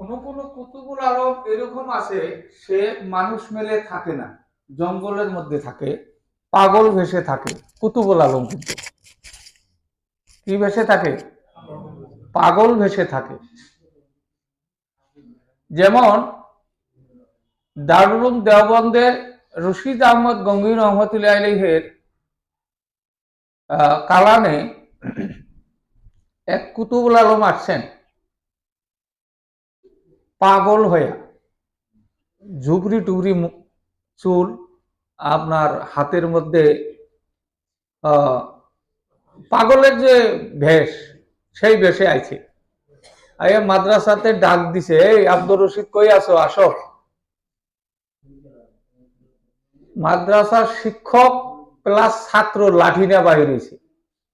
কোন কোন কুতুবুল আলম এরকম আছে, সে মানুষ মেলে থাকে না, জঙ্গলের মধ্যে থাকে, পাগল ভেসে থাকে। কুতুবুল আলম কিন্তু কি ভেসে থাকে? পাগল ভেসে থাকে। যেমন দারুল উলুম দেওবন্দের রশিদ আহমদ গঙ্গোহী রহমতুল্লাহ আলাইহির কালামে এক কুতুবুল আলম আসছেন পাগল হয়ে, ঝুবড়ি টুবড়ি চুল, আপনার হাতের মধ্যে পাগলের যে ভেষ, সেই ভেষে আইছে। মাদ্রাসাতে ডাক দিছে, এই আব্দুর রশিদ কই আছো, আসো। মাদ্রাসার শিক্ষক প্লাস ছাত্র লাঠি নিয়ে বাহির হয়েছে।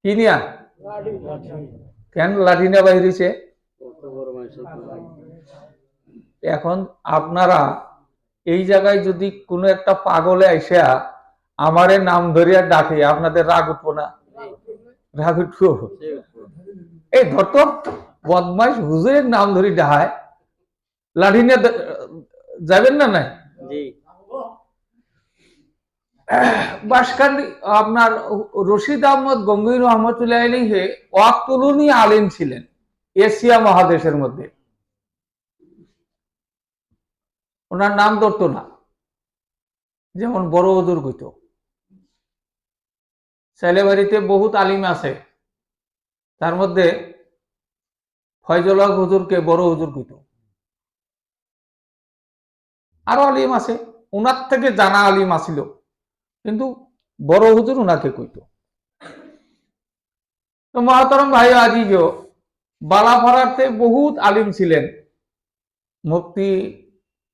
কি নিয়া? কেন লাঠি নিয়ে বাহির হয়েছে? এখন আপনারা এই জায়গায় যদি কোনো একটা পাগলে আইসা আমারে নাম ধরিয়া ডাকে, আপনাদের রাগ উঠবো না? রাগ উঠবো। এই ধরত বদমাইশ হুজুরের নাম ধরি ডাহায়, লাঠি নিয়ে যাবেন না? নাই বাসকান্দি আপনার রশিদ আহমদ গঙ্গোহী রহমতুল্লাহ আলাইহি ওয়াক্তুলুনি আলিম ছিলেন এশিয়া মহাদেশের মধ্যে। ওনার নাম ধরতো না, যেমন বড় হুজুর কইতো। ছেলেবাড়িতে বহুত আলিম আছে, তার মধ্যে ফয়জুল হক হুজুরকে বড় হুজুর কইতো। আরো আলিম আছে, ওনার থেকে জানা আলিম আছিল, কিন্তু বড় হুজুর ওনাকে কইতো। তো মহতরম ভাই আজিজ, বালাফারাতে বহুত আলিম ছিলেন, মুফতি,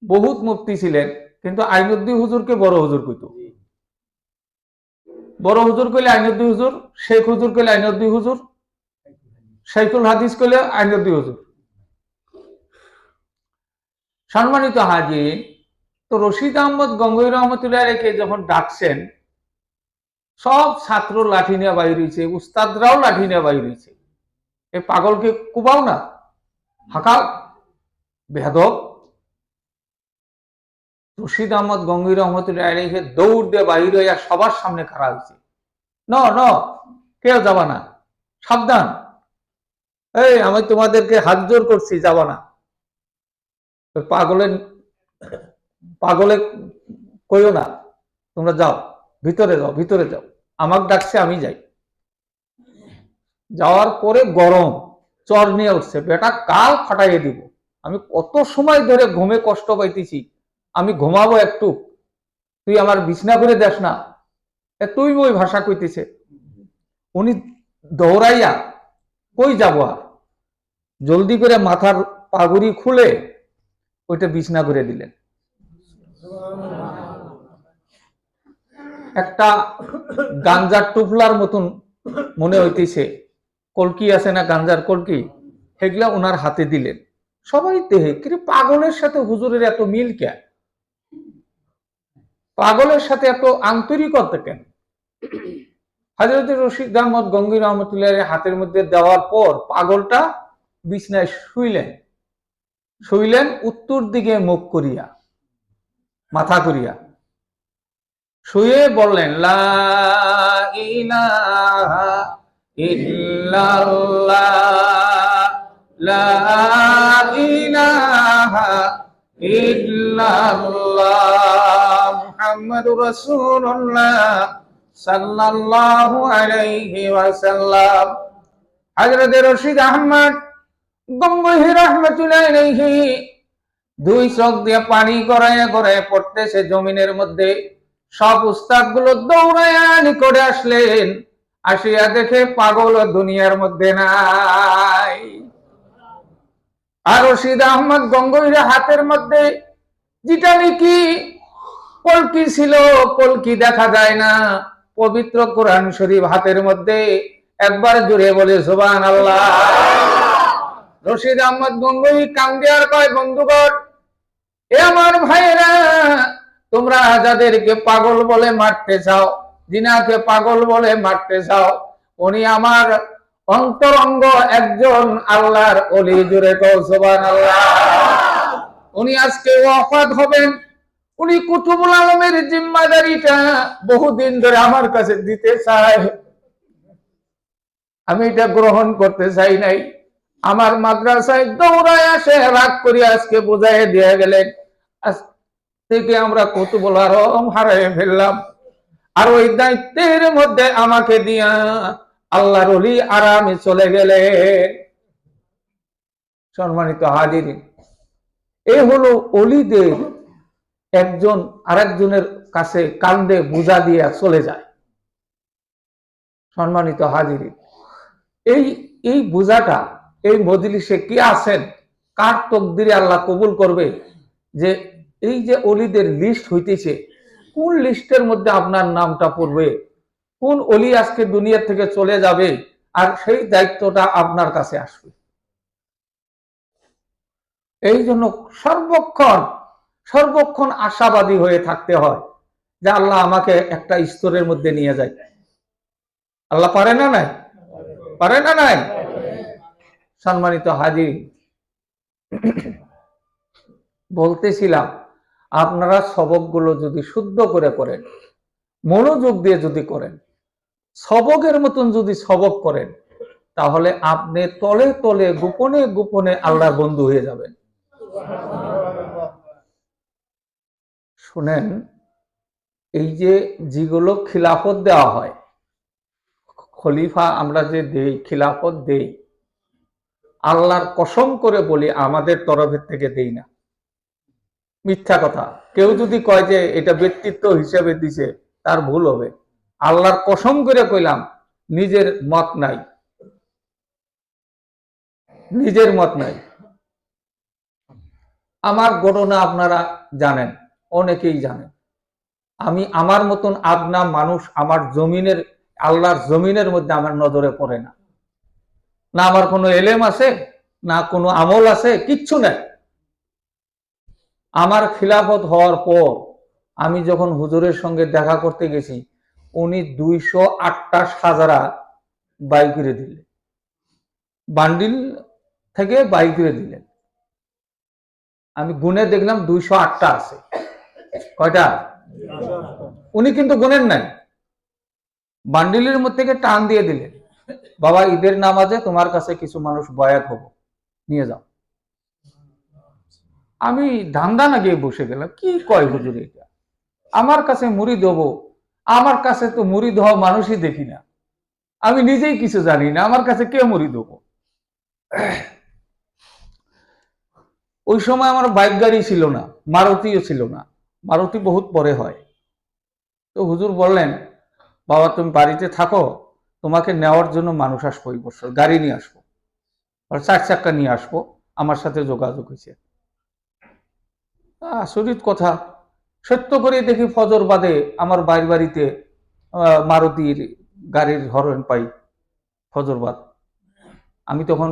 বহুত মুফতি ছিলেন, কিন্তু আইনুদ্দিন হুজুরকে বড় হুজুর কইতো। বড় হুজুর কইলে আইনুদ্দিন হুজুর, শেখ হুজুর কইলে আইনুদ্দিন হুজুর, শাইখুল হাদিস কইলে আইনুদ্দিন হুজুর। সম্মানিত হাজির, তো রশিদ আহমদ গঙ্গোহী রহমতুল্লাহ আলাইহি যখন ডাকছেন, সব ছাত্র লাঠি নিয়ে বাইর হয়েছে, উস্তাদরাও লাঠি নিয়ে বাইর হয়েছে। এই পাগলকে কুবাও না, হাঁকাও, বেয়াদব। রশিদ আহমদ গঙ্গোহী রহমতুল্লাহ আলাইহি দৌড় দিয়ে বাইর হইয়া সবার সামনে খাড়া হয়েছে। ন কেউ যাবা না, সাবধান, এই আমি তোমাদেরকে হাত জোর করছি, যাবা না। পাগলে কইও না, তোমরা যাও, ভিতরে যাও, ভিতরে যাও, আমাকে ডাকছে, আমি যাই। যাওয়ার পরে গরম চর নিয়ে উঠছে, বেটা কাল ফাটাইয়ে দিব, আমি কত সময় ধরে ঘুমে কষ্ট পাইতেছি, আমি ঘুমাবো একটু, তুই আমার বিছনা করে দেস না, তুই ওই ভাষা কইতেছে। উনি দৌড়াইয়া কই যাব, আর জলদি করে মাথার পাগুড়ি খুলে ওইটা বিছনা করে দিলেন। একটা গাঞ্জার টুফলার মতন মনে হইতেছে, কলকি আছে না, গাঞ্জার কলকি, সেগুলা ওনার হাতে দিলেন। সবাই দেহে কিন্তু পাগলের সাথে হুজুরের এত মিল কেন, পাগলের সাথে এত আন্তরিকতা কেন? হযরত রশিদ আহমদ গঙ্গোহী রহমতুল্লাহ হাতের মধ্যে দেওয়ার পর পাগলটা বিছনায় শুইলেন উত্তর দিকে মুখ করিয়া, মাথা করিয়া শুয়ে বললেন, লা ইলাহা ইল্লাল্লাহ, লা ইলাহা ইল্লাল্লাহ, মুহাম্মাদুর রাসূলুল্লাহ সাল্লাল্লাহু আলাইহি ওয়াসাল্লাম। হযরত রশিদ আহমদ গঙ্গোহী রহমতুল্লাহ আলাইহি দুই চোখ দিয়ে পানি গড়াইয়া গড়াইয়া পড়তেছে জমিনের মধ্যে। সব উস্তাদ গুলো দৌড়াইয়া নিকটে আসলেন, আসিয়া দেখে পাগল দুনিয়ার মধ্যে নাই। আর রশিদ আহমদ গঙ্গোহীর হাতের মধ্যে যেটা নাকি কলকি ছিল, কলকি দেখা যায় না, পবিত্র কোরআন শরীফ হাতের মধ্যে। একবার জুড়ে বলে সুবহানাল্লাহ। রশিদ আহমদ গঙ্গোহী কান্দে আর কয়, বন্ধুগণ, এ আমার ভাইরা, তোমরা যাদেরকে পাগল বলে মারতে চাও, জিনাকে পাগল বলে মারতে চাও, উনি আমার অন্তরঙ্গ একজন আল্লাহর ওলি। জুড়ে কও সুবহানাল্লাহ। উনি আজকে ওয়াফাত হবেন। উনি কুতুবুল আলমের জিম্মাদারিটা বহুদিন ধরে আমার কাছে দিতে চায়, আমি এটা গ্রহণ করতে চাই নাই। আমার মাদ্রাসায় দৌড়ায় আসে, রাগ করে আজকে বোঝাই দিয়ে গেলেন। আজ থেকে আমরা কুতুবুল আলম হারাই ফেললাম। আর ওই দায়িত্বের মধ্যে আমাকে দিয়া আল্লাহর ওলি আরামে চলে গেলে। সম্মানিত হাজিরিন, এই হলো ওলিদের একজন আরেকজনের কাছে কান্দে বোঝা দিয়ে চলে যায়। সম্মানিত হাজিরিন, এই বোঝাটা এই মজলিসে কি আছেন, কার তকদিরে আল্লাহ কবুল করবে, যে এই যে ওলিদের লিস্ট হইতেছে, কোন লিস্টের মধ্যে আপনার নামটা পড়বে, কোন ওলি আজকে দুনিয়া থেকে চলে যাবে, আর সেই দায়িত্বটা আপনার কাছে আসবে। এই জন্য সর্বক্ষণ আশাবাদী হয়ে থাকতে হয় যে আল্লাহ আমাকে একটা স্তরের মধ্যে নিয়ে যায়। আল্লাহ পারে না নাই? পারে না নাই? সম্মানিত হাজির, বলতেছিলাম আপনারা সবকগুলো যদি শুদ্ধ করে করেন, মনোযোগ দিয়ে যদি করেন, সবকের মতন যদি সবক করেন, তাহলে আপনি তলে তলে গোপনে গোপনে আল্লাহর বন্ধু হয়ে যাবেন। শুনেন, এই যে যেগুলো খিলাফত দেওয়া হয়, খলিফা আমরা যে দেই, খিলাফত দেই, আল্লাহর কসম করে বলি আমাদের তরফের থেকে দেই না, মিথ্যা কথা। কেউ যদি কয় যে এটা ব্যক্তিত্ব হিসেবে দিছে, তার ভুল হবে। আল্লাহর কসম করে কইলাম, নিজের মত নাই, নিজের মত নাই। আমার ঘটনা আপনারা জানেন, অনেকেই জানেন। আমি আমার মতন আদনা মানুষ আমার জমিনের, আল্লাহর জমিনের মধ্যে আমার নজরে পড়ে না। না আমার কোনো এলেম আছে, না কোনো আমল আছে, কিচ্ছু নাই। আমার খিলাফত হওয়ার পর আমি যখন হুজুরের সঙ্গে দেখা করতে গেছি, উনি 208টা সাজারা বাই করে দিলেন, বান্ডিল থেকে বাই করে দিলেন। আমি গুনে দেখলাম 208টা আছে। কয়টা? উনি কিন্তু গুনেন নাই, বান্ডিলের মধ্যে থেকে টান দিয়ে দিলেন, বাবা ঈদের নামাজে তোমার কাছে কিছু মানুষ বয়াত হব, নিয়ে যাও। আমি ধান্দা না গিয়ে বসে গেলাম, কি কয় হুজুর এটা, আমার কাছে মুরিদ হবো? আমার কাছে তো মুরিদ হওয়া মানুষই দেখি না, আমি নিজেই কিছু জানি না, আমার কাছে কে মুরিদ হবো? ওই সময় আমার বাইক গাড়ি ছিল না, মারুতিও ছিল না, মারুতি বহুত পরে হয়। তো হুজুর বললেন, বাবা তুমি বাড়িতে থাকো, তোমাকে নেওয়ার জন্য মানুষ আসবো, এই বছর গাড়ি নিয়ে আসবো, 4 চাক্কা নিয়ে আসবো, আমার সাথে যোগাযোগ হয়েছে। আচরিত কথা, সত্য করে দেখি ফজর বাদে আমার বাড়িতে মারুতির গাড়ির হরন পাই, ফজরবাদ। আমি তখন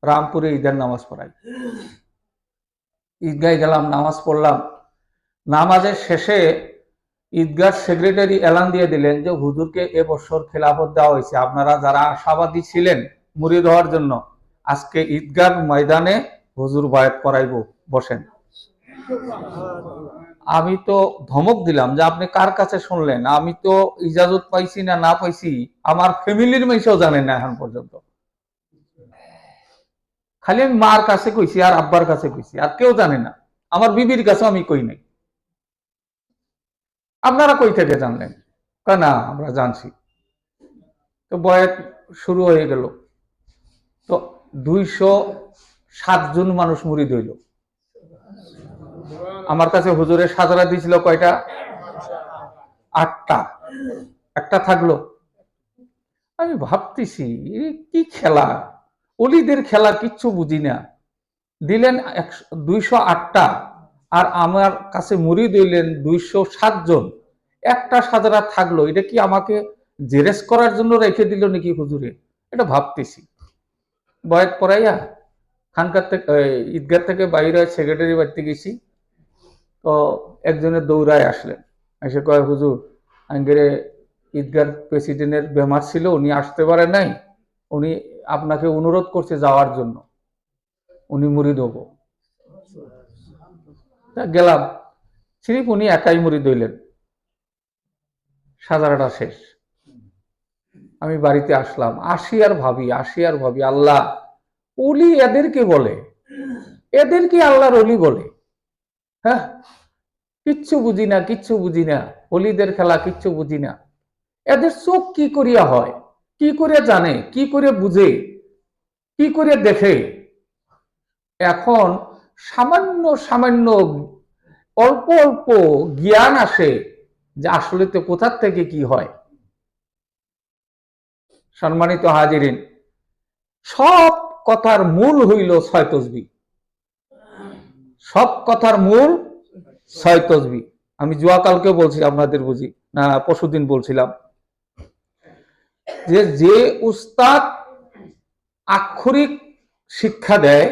রামপুরে ঈদের নামাজ পড়াই, ঈদগায় গেলাম, নামাজ পড়লাম। নামাজের শেষে ঈদগাহ সেক্রেটারি এলান দিয়ে দিলেন যে হুজুরকে এবছর খেলাফত দেওয়া হয়েছে, আপনারা যারা আশাবাদী ছিলেন মুরিদ হওয়ার জন্য, আজকে ঈদগাহ ময়দানে হুজুর বায়াত করাইব, বসেন। আমি তো ধমক দিলাম যে আপনি কার কাছে শুনলেন, আমি তো ইজাজত পাইছি না পাইছি আমার ফ্যামিলির মেয়েও জানেন না এখন পর্যন্ত। খালি আমি মার কাছে কইছি আর আব্বার কাছে কইছি, আর কেউ জানে না, আমার বিবির কাছে আমি কই নাই। আপনারা কই থেকে জানলেন? না আমরা জানছি। তো বয়াত শুরু হয়ে গেল, তো 207 জন মানুষ মুরিদ হইল। আমার কাছে হুজুরের সাজারা দিয়েছিল কয়টা? 8টা, একটা থাকলো। আমি ভাবতেছি কি খেলা, অলিদের খেলা, কিচ্ছু বুঝি না। দিলেন 208টা, আর আমার কাছে মুরিদ হইলেন 207 জন। একটা সাজারা থাকলো, এটা কি আমাকে জেরেস করার জন্য রেখে দিল নাকি হুজুরে? এটা ভাবতেছি। বয়াত পড়াইয়া খানকার থেকে, ঈদগাহ থেকে বাইরে সেক্রেটারি বাড়িতে গেছি। তো একজনের দৌড়ায় আসলেন, এসে কয় হুজুর আঙ্গেরে ঈদগাহ প্রেসিডেন্টের বেমার ছিল, উনি আসতে পারে নাই, উনি আপনাকে অনুরোধ করছে যাওয়ার জন্য, উনি মুরিদ হবো। গেলাম, সিরিফ উনি একাই মুরিদ হইলেন, সাজারাটা শেষ। আমি বাড়িতে আসলাম, আসি আর ভাবি আল্লাহ, ওলি এদেরকে বলে, এদেরকে আল্লাহর ওলি বলে? হ্যাঁ, কিচ্ছু বুঝি না, ওলিদের খেলা কিচ্ছু বুঝি না। এদের চোখ কি করিয়া হয়, কি করে জানে, কি করে বুঝে, কি করে দেখে? এখন সামান্য সামান্য অল্প অল্প জ্ঞান আসে যে আসলে তো কোথার থেকে কি হয়। সম্মানিত হাজিরিন, সব কথার মূল হইল 6 তসবিহ। সব কথার মূল 6 তসবিহ। আমি জুয়াকালকে বলছি, আপনাদের বুঝি না, পরশুদিন বলছিলাম যে উস্তাদ আক্ষরিক শিক্ষা দেয়,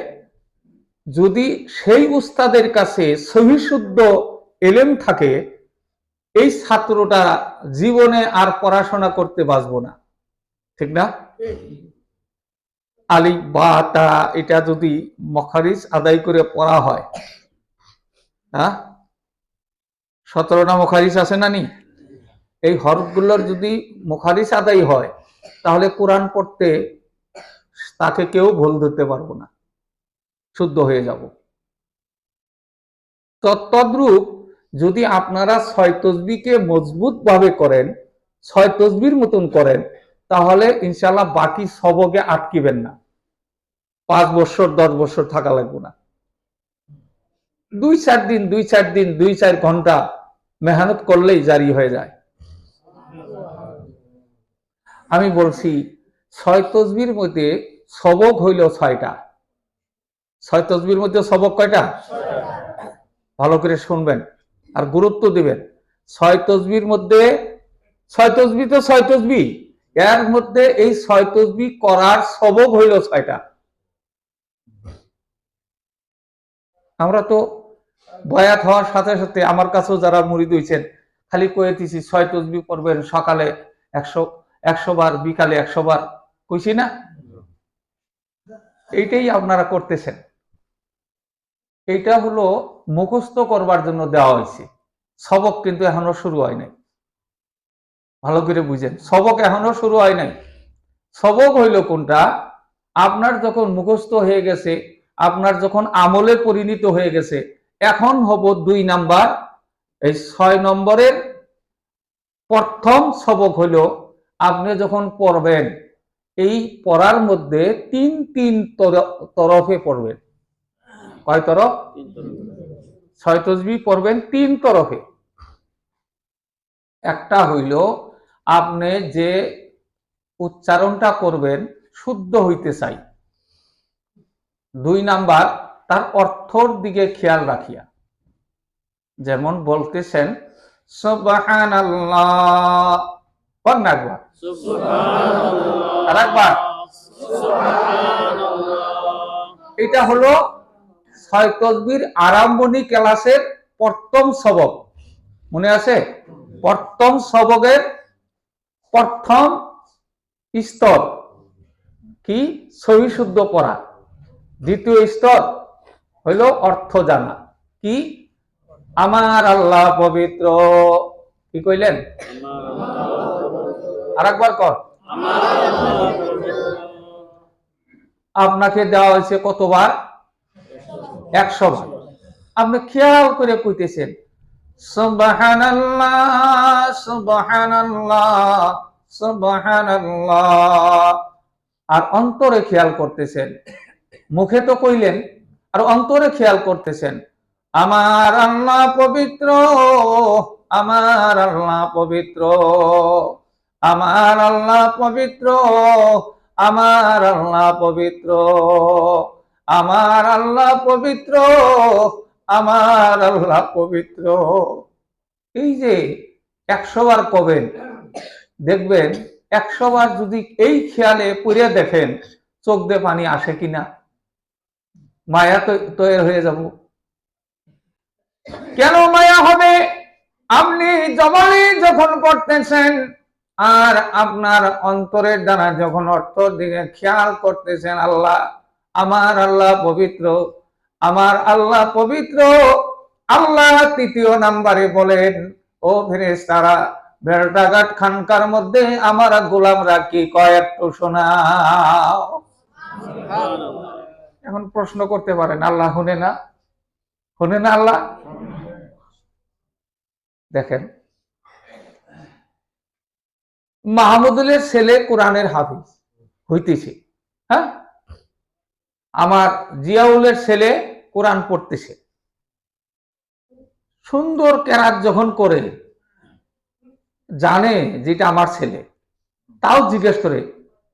যদি সেই উস্তাদের কাছে সহিশুদ্ধ এলেম থাকে, এই ছাত্রটা জীবনে আর পড়াশোনা করতে বাঁচবো না। ঠিক না? আলিফ বা তা এটা যদি মখারিজ আদায় করে পড়া হয়, হ্যাঁ, 17টা মখারিজ আছে না নি? এই হরফগুলোর যদি মখারিজ আদায় হয়, তাহলে কোরআন পড়তে তাকে কেউ ভুল ধরতে পারবো না, শুদ্ধ হয়ে যাব। তদ্রূপ যদি আপনারা 6 তসবিহকে মজবুত ভাবে করেন, 6 তসবির মতন করেন, তাহলে ইনশাল্লাহ বাকি সবকে আটকিবেন না। 5 বছর 10 বছর থাকা লাগবে না। 2-4 দিন 2-4 ঘন্টা মেহনত করলেই জারি হয়ে যায়। আমি বলছি 6 তসবির মধ্যে সবক হইল 6টা। 6 তসবির মধ্যে সবক কয়টা? ভালো করে শুনবেন আর গুরুত্ব দিবেন। 6 তসবির মধ্যে 6 তসবিহ তো 6 তসবিহ, এর মধ্যে এই 6 তসবিহ করার সবক হইল 6টা। আমরা তো বয়াত হওয়ার সাথে সাথে আমার কাছেও যারা মুরিদ হইছেন, খালি কয়ে দিছি 6 তসবিহ পড়বেন, সকালে 100 বার, বিকালে 100 বার, কইছি না? এইটাই আপনারা করতেছেন। এইটা হলো মুখস্থ করবার জন্য দেওয়া হয়েছে, সবক কিন্তু এখনো শুরু হয় নাই। ভালো করে বুঝেন, সবক এখনো শুরু হয় নাই। সবক হইল কোনটা? আপনার যখন মুখস্থ হয়ে গেছে, আপনার যখন আমলে পরিণত হয়ে গেছে, এখন হব 2 নাম্বার। এই 6 নম্বরের প্রথম সবক হইল, আপনি যখন পড়বেন, এই পড়ার মধ্যে 3 তরফে পড়বেন। কয় তরফ? 6 তসবিহ পড়বেন 3 তরফে। একটা হইল আপনি যে উচ্চারণটা করবেন শুদ্ধ হইতে চাই। 2 নাম্বার, তার অর্থর দিকে খেয়াল রাখিয়া, যেমন বলতেছেন সুবহানাল্লাহ, কোন একবার সুবহানাল্লাহ, আরেকবার সুবহানাল্লাহ। এটা হলো 6 তসবির আরম্ভণী ক্লাসের প্রথম সবক। মনে আছে? প্রথম সবকের প্রথম স্তর কি? সহি শুদ্ধ পড়া। দ্বিতীয় স্তর হইল অর্থ জানা। কি? আমার আল্লাহ পবিত্র। কি কইলেন? আরেকবার কর। আপনাকে দেওয়া হয়েছে কতবার? 100 বার। আপনি খেয়াল করে কইতেছেন সুবহানাল্লাহ সুবহানাল্লাহ সুবহানাল্লাহ, আর অন্তরে খেয়াল করতেছেন। মুখে তো কইলেন, আর অন্তরে খেয়াল করতেছেন আমার আল্লাহ পবিত্র, আমার আল্লাহ পবিত্র, আমার আল্লাহ পবিত্র, আমার আল্লাহ পবিত্র, আমার আল্লাহ পবিত্র, আমার আল্লাহ পবিত্র। এই যে 100 বার কবেন, দেখবেন 100 বার যদি এই খেয়ালে পড়ে দেখেন, চোখ দিয়ে পানি আসে কিনা, মায়া তৈরি হয়ে যাব। কেন মায়া হবে? আপনি জবানে যখন করতেছেন আর আপনার অন্তরের দ্বারা যখন অর্থের দিকে খেয়াল করতেছেন, আল্লাহ আমার আল্লাহ পবিত্র, আমার আল্লাহ পবিত্র। আল্লাহ তৃতীয় নাম্বারে বলেন, ও ফেরেশতারা, বেলডাঘাট খানকার মধ্যে আমার গোলামরা কি কয় একটু শোনাও। এখন প্রশ্ন করতে পারেন, আল্লাহ শুনে না? শুনে না আল্লাহ? দেখেন, মাহমুদুলের ছেলে কোরআনের হাফিজ হইতেছে, হ্যাঁ, আমার জিয়াউলের ছেলে কোরআন পড়তেছে, সুন্দর কেরাত যখন করে, জানে যেটা আমার ছেলে, তাও জিজ্ঞেস করে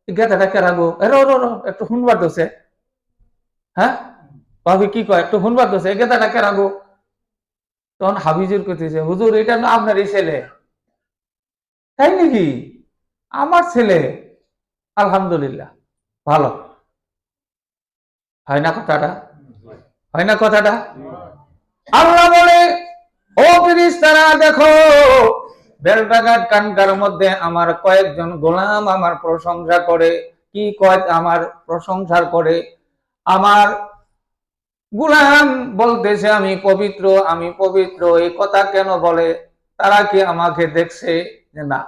গেতাটা কেরাগো, একটু শুনবার দোষে, হ্যাঁ ভাবি কি কয়, একটু শুনবার দোষে গেতাটা কেরাগো। তখন হাফিজুর কইতেছে, হুজুর এটা না আপনারই ছেলে। তাই নাকি? আমার ছেলে, আলহামদুলিল্লাহ, ভালো। হয় না কথাটা? হয় না কথাটা? আল্লাহ বলে, ও ফেরেশতারা দেখো, বেলডাঘাট কানকার মধ্যে আমার কয়েকজন গোলাম আমার প্রশংসা করে। কি কয়? আমার প্রশংসা করে। আমার গোলাম বলতেছে আমি পবিত্র, আমি পবিত্র। এই কথা কেন বলে? তারা কি আমাকে দেখছে? যে না,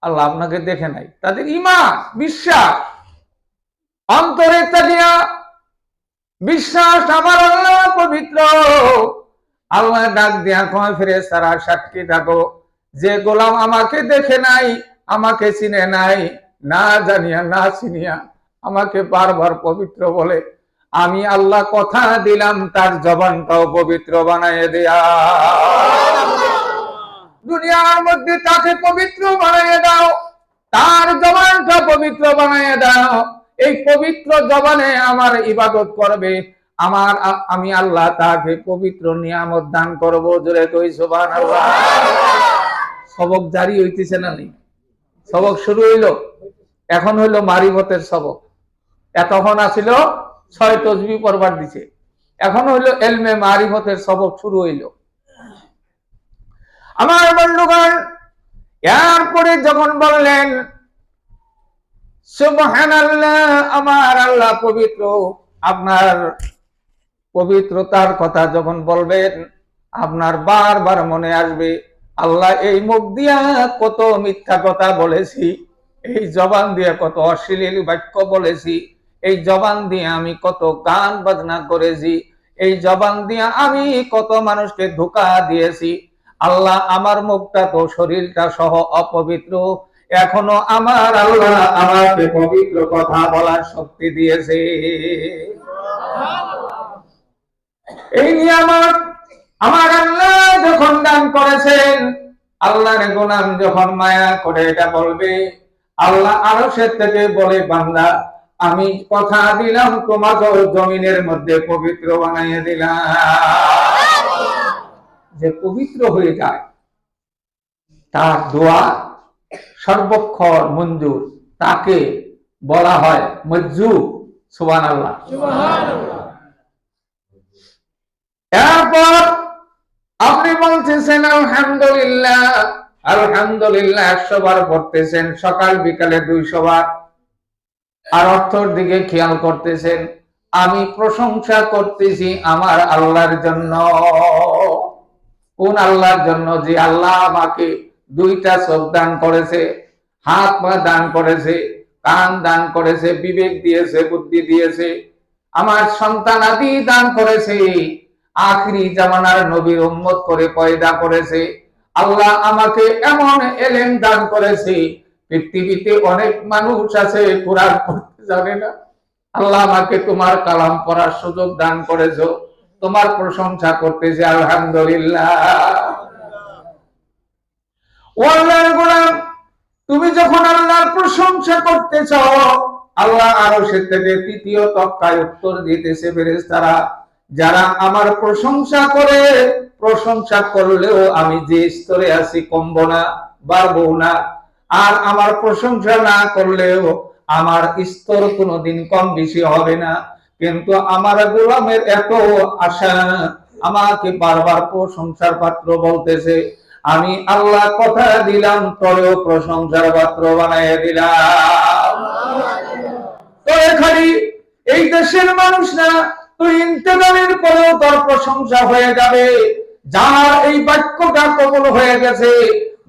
আল্লাহ আপনাকে দেখে নাই। তাদের ঈমান, বিশ্বাস, অন্তরে তাকিয়া বিশ্বাস, আমার আল্লাহ পবিত্র। আল্লাহ ডাক দিয়া কয়, ফেরেশতারা সাক্ষী থাকো, যে গোলাম আমাকে দেখে নাই, আমাকে চিনে নাই, না জানিয়া না চিনিয়া আমাকে বারবার পবিত্র বলে, আমি আল্লাহ কথা দিলাম তার জবানটাও পবিত্র বানাইয়ে দেয়া। দুনিয়ার মধ্যে তাকে পবিত্র বানাইয়ে দাও, তার জবানটা পবিত্র বানাইয়ে দাও। এই পবিত্র জবানে আমার ইবাদত করবে, আমি আল্লাহ তাকে পবিত্র নিয়ামত দান করবো। জোরে কই সুবহানাল্লাহ। সবক জারি হইতেছে না? নেই? সবক শুরু হইল, এখন হইল মারিফতের সবক। এতক্ষণ আসিল 6 তসবিহ পড়বার দিছে, এখন হইল এলমে মারিফতের সবক শুরু হইল। আমার বন্ধুগণ, এরপরে যখন বললেন সুবহানাল্লাহ, আমার আল্লাহ পবিত্র, আপনার পবিত্রতার কথা যখন বলবেন, আপনার বারবার মনে আসবে আল্লাহ এই মুখ দিয়া কত মিথ্যা কথা বলেছি, এই জবান দিয়ে কত অশ্লীল বাক্য বলেছি, এই জবান দিয়ে আমি কত গান বাজনা করেছি, এই জবান দিয়ে আমি কত মানুষকে ধোঁকা দিয়েছি। আল্লাহ আমার মুখটা তো শরীরটা সহ অপবিত্র, এখনো আমার আল্লাহ আমাকে পবিত্র কথা বলার শক্তি দিয়েছে। এই নিয়ামত আমার আল্লাহ যখন দান করেছেন, আল্লাহর গোলাম যখন মায়া করে এটা বলবে, আল্লাহ আরশের থেকে বলে, বান্দা আমি কথা দিলাম তোমাকে জমিনের মধ্যে পবিত্র বানাইয়ে দিলাম। যে পবিত্র হয়ে যায় তার দোয়া সর্বক্ষণ মঞ্জুর, তাকে বলা হয় মজ্জুব। সুবহানাল্লাহ, সুবহানাল্লাহ। এরপর আপনি বলতেছেন আলহামদুলিল্লাহ, আলহামদুলিল্লাহ 100 বার পড়তেছেন, সকাল বিকালে 200 বার। আর অর্থের দিকে খেয়াল করতেছেন, আমি প্রশংসা করতেছি আমার আল্লাহর জন্য। কোন আল্লাহর জন্য? যে আল্লাহ আমাকে 2টা চোখ দান করেছে, হাত পা দান করেছে, কান দান করেছে, বিবেক দিয়েছে, বুদ্ধি দিয়েছে, আমার সন্তান আদি দান করেছে, আখিরি জামানার নবীর উম্মত করে পয়দা করেছে। আল্লাহ আমাকে এমন এলেম দান করেছে, পৃথিবীতে অনেক মানুষ আছে কোরআন পড়তে জানে না, আল্লাহ আমাকে তোমার কালাম পড়ার সুযোগ দান করেছো, তোমার প্রশংসা করতেছি আলহামদুলিল্লাহ। ও আল্লাহর গোলাম, তুমি যখন আল্লাহর প্রশংসা করতেছ, আল্লাহ আরশের থেকে 3য় তক্কায় উত্তর দিতেছে ফেরেশতারা, যারা আমার প্রশংসা করে, প্রশংসা করলেও আমি যে স্তরে আছি কমবো না, বাড়বো না, আর আমার প্রশংসা না করলেও আমার স্তর কোনোদিন কম বেশি হবে না। কিন্তু আমার গোলামের এত আশা, আমাকে বারবার প্রশংসার পাত্র বলতেছে, আমি আল্লাহ কথা দিলাম তোরেও প্রশংসার পাত্র বানাইয়া দিলাম। তোরে খালি এই দেশের মানুষ না, তুই ইন্তেকালের পরেও তোর প্রশংসা হয়ে যাবে। যার এই বাক্যটা কবুল হয়ে গেছে,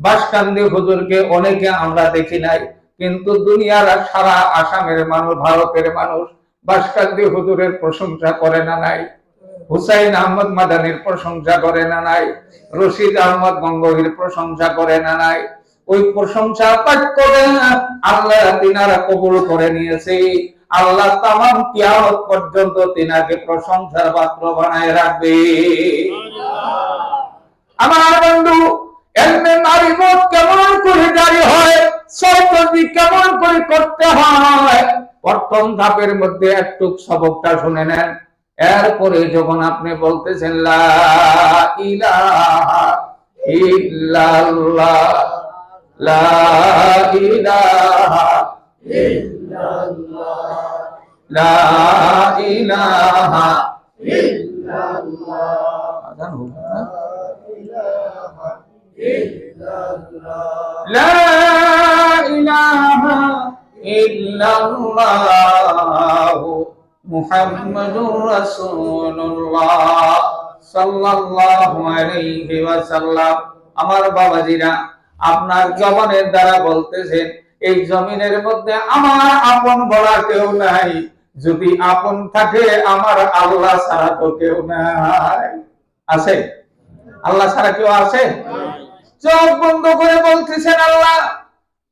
বাসকান্দি হুজুরকে অনেকে আমরা দেখি নাই, কিন্তু দুনিয়ার সারা আসামের মানুষ, ভারতের মানুষ বাসকান্দি হুজুরের প্রশংসা করে না নাই? হুসাইন আহমদ মাদানির প্রশংসা করে না নাই? রশিদ আহমদ গঙ্গোহীর প্রশংসা করে না নাই? ওই প্রশংসা বাক্য আল্লাহ তিনারা কবুল করে নিয়েছে। আল্লাহ তামাম কিয়ামত পর্যন্ত তিনাকে প্রশংসার পাত্র বানায় রাখবে। আমার বন্ধু, এলমে মারিফত কেমন করে জারি হয়, সতর্কি কেমন করে করতে হয়, প্রথম ধাপের মধ্যে একটু সবকটা শুনে নেন। এরপরে যখন আপনি বলতেছেন লা ইলাহা ইল্লাল্লাহ, লা ইলাহা ইল্লাল্লাহ, লা ইলাহা ইল্লাল্লাহ, লা ইলাহা ইল্লাল্লাহ মুহাম্মাদুর রাসূলুল্লাহ সাল্লাল্লাহু আলাইহি ওয়াসাল্লাম। আমার বাবাজিরা, আপনার জবানের দ্বারা বলতেছেন, এই জমিনের মধ্যে আমার আপন বলা কেউ নাই, যদি আপন থাকে আমার আল্লাহ ছাড়া তো কেউ নাই। আছে? আল্লাহ ছাড়া কেউ আছে? চোখ বন্ধ করে বলতেছেন, আল্লাহ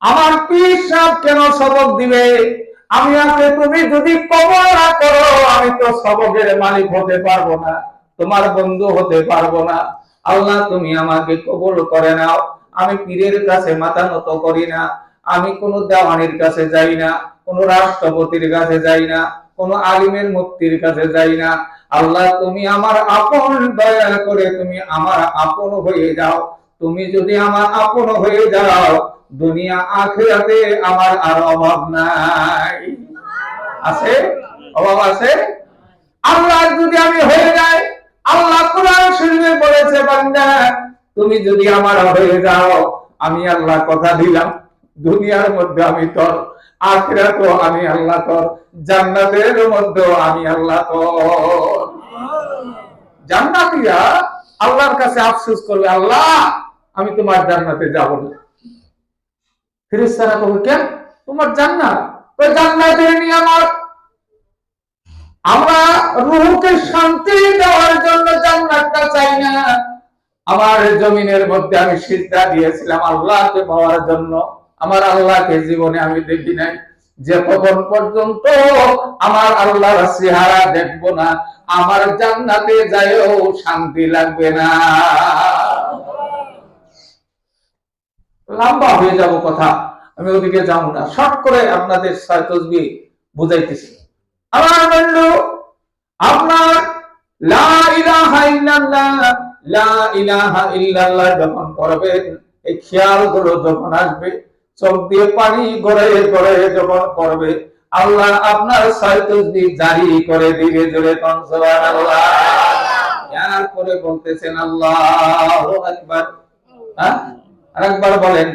আমার পীর সাহেব কেন সবক দিবে? আমি আগে তুমি যদি কবর না করো, আমি তো সবকের মালিক হতে পারবো না, তোমার বন্ধু হতে পারবো না। আল্লাহ তুমি আমাকে কবুল করে নাও। আমি পীরের কাছে মাথা নত করি না, আমি কোনো দেওয়ানির কাছে যাই না, কোনো রাষ্ট্রপতির কাছে যাই না, কোনো আলিমের মুফতির কাছে যাই না। আল্লাহ তুমি আমার আপন, দয়া করে তুমি আমার আপন হয়ে যাও। তুমি যদি আমার আপন হয়ে যাও, দুনিয়া আখিরাতে আমার আর অভাব নাই। আছে? অভাব আছে? আল্লাহ যদি আমি হয়ে যাই, আল্লাহ কোরআন শরীফে বলেছে, বান্দা তুমি যদি আমার হয়ে যাও, আমি আল্লাহ কথা দিলাম, দুনিয়ার মধ্যে আমি তোর, আখিরাতেও আমি আল্লাহ তোর, জান্নাতের মধ্যেও আমি আল্লাহ তোর। জান্নাতীরা আল্লাহর কাছে আফসোস করবে, আল্লাহ আমি তোমার জান্নাতে যাব না। ফেরেশতারা কবে, কেন? তোমার জান্নাত, ওই জান্নাতের নিয়ামত। আমরা রূহকে শান্তি দেওয়ার জন্য জান্নাতটা চাই না। আমার জমিনের মধ্যে আমি সিজদা দিয়েছিলাম আল্লাহকে পাওয়ার জন্য। আমার আল্লাহকে জীবনে আমি দেখি নাই। যে কখন পর্যন্ত আমার আল্লাহর চেহারা দেখবো না, আমার জান্নাতে যায়ও শান্তি লাগবে না। লম্বা হয়ে যাব কথা, আমি ওদিকে যাবো না, শর্ট করে আপনাদের ছয় তাসবিহ বুঝাইতেছি। আমার বন্ধু, আপনার লা ইলাহা ইল্লাল্লাহ, লা ইলাহা ইল্লাল্লাহ যখন পড়বেন, এই খেয়ালগুলো যখন আসবে, চোখ দিয়ে পানি গড়াইয়ে গড়াইয়ে যখন পড়বে, আল্লাহ আপনার ছয় তাসবিহ জারি করে দিবে। জোরে কোন সুবহানাল্লাহ। এরপরে বলতেছেন আল্লাহু আকবার। হ্যাঁ, আরেকবার বলেন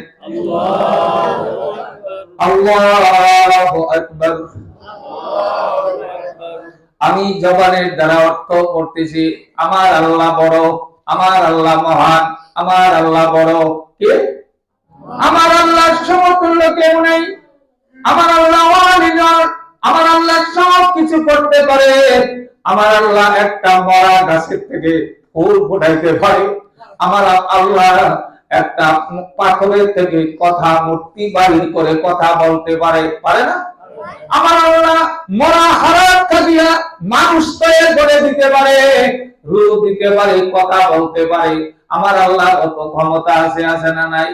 আল্লাহু আকবার। আমি জবানের দ্বারা অর্থ করতেছি, আমার আল্লাহ বড়, আমার আল্লাহ মহান, আমার আল্লাহ বড়। কে? আমার আল্লাহর সমতুল্য কেউ নেই। আমার আল্লাহ ওয়ালিদার, আমার আল্লাহ সব কিছু করতে পারে। আমার আল্লাহ একটা মরা গাছের থেকে ফুল ফোটাইতে পারে। আমার আল্লাহ একটা পাথরের থেকে কথা, মূর্তি বাহির করে কথা বলতে পারে, পারে না? আমার আল্লাহ মরা হারাত কাজিয়া মানুষ তৈরি করে দিতে পারে, রূহ দিতে পারে, কথা বলতে পারে। আমার আল্লাহ কত ক্ষমতা আছে, আছে না নাই?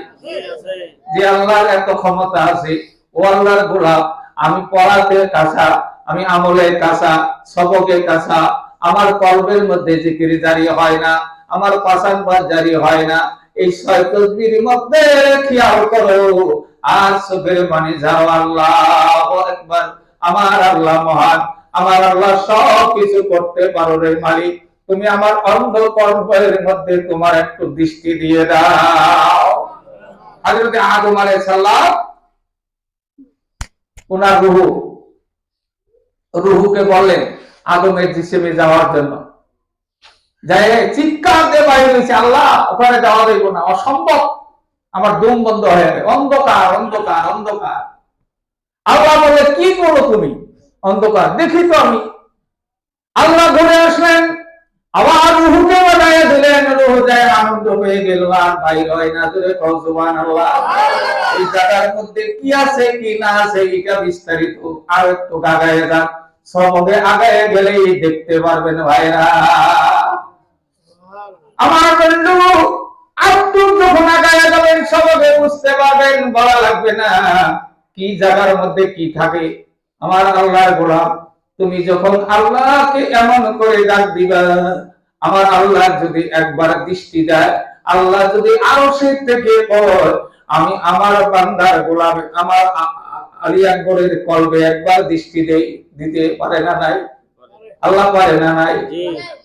যে আল্লাহর এত ক্ষমতা আছে, ও আল্লাহর গোলাম, আমি পড়াতে কাঁচা, আমি আমলে কাঁচা, সবকে কাঁচা, আমার কলবের মধ্যে জিকির জারি হয় না, আমার পাসান বাদ জারি হয় না। এই ছয় তাসবিহর মধ্যে খেয়াল করো আর চোখের পানি যাও, আল্লাহু আকবার। আমার আল্লাহ মহান, আমার আল্লাহ সব কিছু করতে পারো রে মালিক। তুমি আমার অন্ধ কর্মের মধ্যে তোমার একটু দৃষ্টি দিয়ে দাও। হযরত আদম আলাইহিস সালাম ওনার রূহকে বললেন, আদমের জিসিমে যাওয়ার জন্য, যাই চিৎকার দিয়ে বাইরে হয়েছে, আল্লাহ ওখানে যাওয়া যাইব না, অসম্ভব, আমার দম বন্ধ হয়ে যাবে, অন্ধকার অন্ধকার অন্ধকার। আল্লাহ বলে কি করো তুমি? অন্ধকার দেখি তো আমি। আল্লাহ ঘুরে আসলেন, আবার রুহুকে বাজায় দিলেন, রুহু যায় আনন্দ হয়ে গেল, আর বাইর হয় না। জোরে কও সুবহানাল্লাহ। এই জায়গার মধ্যে কি আছে কি না আছে এটা বিস্তারিত আর একটু আগায় যান, সবকে আগায় গেলেই দেখতে পারবেন ভাইরা। আমার বন্ধু আপনি যখন আগায় যাবেন সবকে বুঝতে পারবেন, বলা লাগবে না কি জায়গার মধ্যে কি থাকে। আমার আল্লাহর গোলাম, তুমি যখন আল্লাহকে এমন করে ডাক দিবা, আমার আল্লাহ যদি একবার দৃষ্টি দেয়, আল্লাহ যদি আরশের থেকে বল, আমি আমার বান্দার গোলাম আমার আলী আকবরের কলবে একবার দৃষ্টি দিতে পারে না নাই? আল্লাহ পারে না নাই?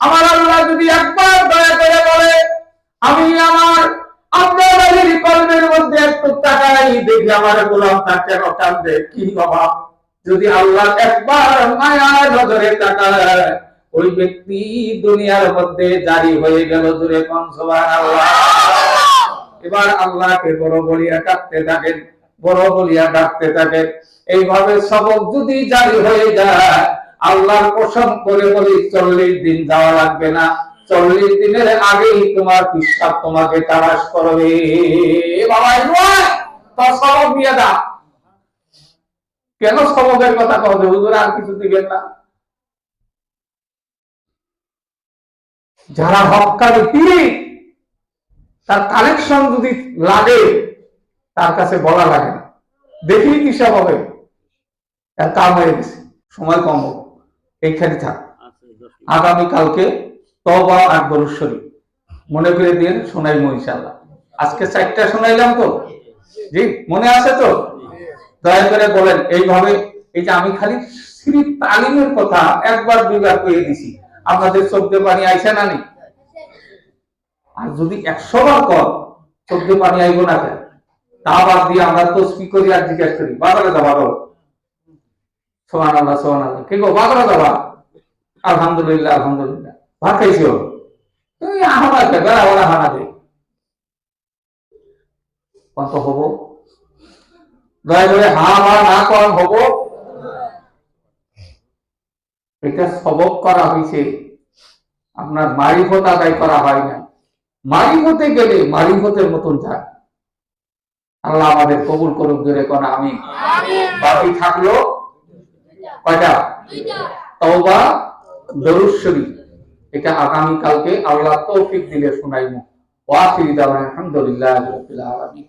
আমার আল্লাহ যদি একবার দয়া করে বলে, আমি আমার আপনার আলীর কলবের মধ্যে একটু তাকাই দেখি আমার গোলাম তার কেন কাঁদবে, কি বাবা। যদি আল্লাহ একবার মায়ার নজরে তাকায়, ওই ব্যক্তি দুনিয়ার মধ্যে জারি হয়ে গেল। জুড়ে কোন সুবহানাল্লাহ। এবার আল্লাহকে বড় বলিয়া ডাকতে থাকেন, বড় বলিয়া ডাকতে থাকেন। এইভাবে সবক যদি জারি হয়ে যায়, আল্লাহর কসম করে বলি 40 দিন যাওয়া লাগবে না, 40 দিনের আগেই তোমার পিশাব তোমাকে তালাশ করবে। বাবা নয় তো সবক দিয়ে দাও। কেন সবকের কথা কবে হুজুর, আর কিছু দিবেন না? যারা হক্কানি পীর, তার কালেকশন যদি লাগে তার কাছে বলা লাগে না, দেখি হিসাব হবে। কাম হয়ে গেছে, সময় কম হবে, এইখানে থাক। আগামীকালকে তওবা আকবর শরীফ মনে করে দিয়ে শোনাইবো ইনশাআল্লাহ। আজকে 4টা শোনাইলাম তো, জি মনে আছে তো? দয়া করে বলেন এইভাবে। এই যে আমি খালি সিরিফ তালিমের কথা একবার দুইবার কয়ে দিছি, আপনাদের চোখে পানি আইসে না নি? আর যদি 100 বার কর চোখে পানি আইব না কেন? তা বাদ দিয়ে আমরা তসবিহ করি আর জিজ্ঞাসা করি বাজারে যাবা গো, সুবহানাল্লাহ সুবহানাল্লাহ, কে গো বাজারে যাবা? আলহামদুলিল্লাহ আলহামদুলিল্লাহ। ভাত খাইছো? তুমি আহমা কে বেলা ওরা হানা দে কত হবো? দয়া করে হা বা না কর হবো। এটা সবক করা হয়েছে, আপনার মারিফত আদায় করা হয় না। মারিফতে গেলে মারিফতের মতন যায়। আল্লাহ আমাদের কবুল করুক, জোরে কোন আমিন। বাকি থাকলো কয়টা? তওবা দরুদ শরীফ। এটা আগামী কালকে আল্লাহ তৌফিক দিলে শোনাইবো। ওয়া আখিরু দাওয়ানা আলহামদুলিল্লাহি রাব্বিল আলামিন।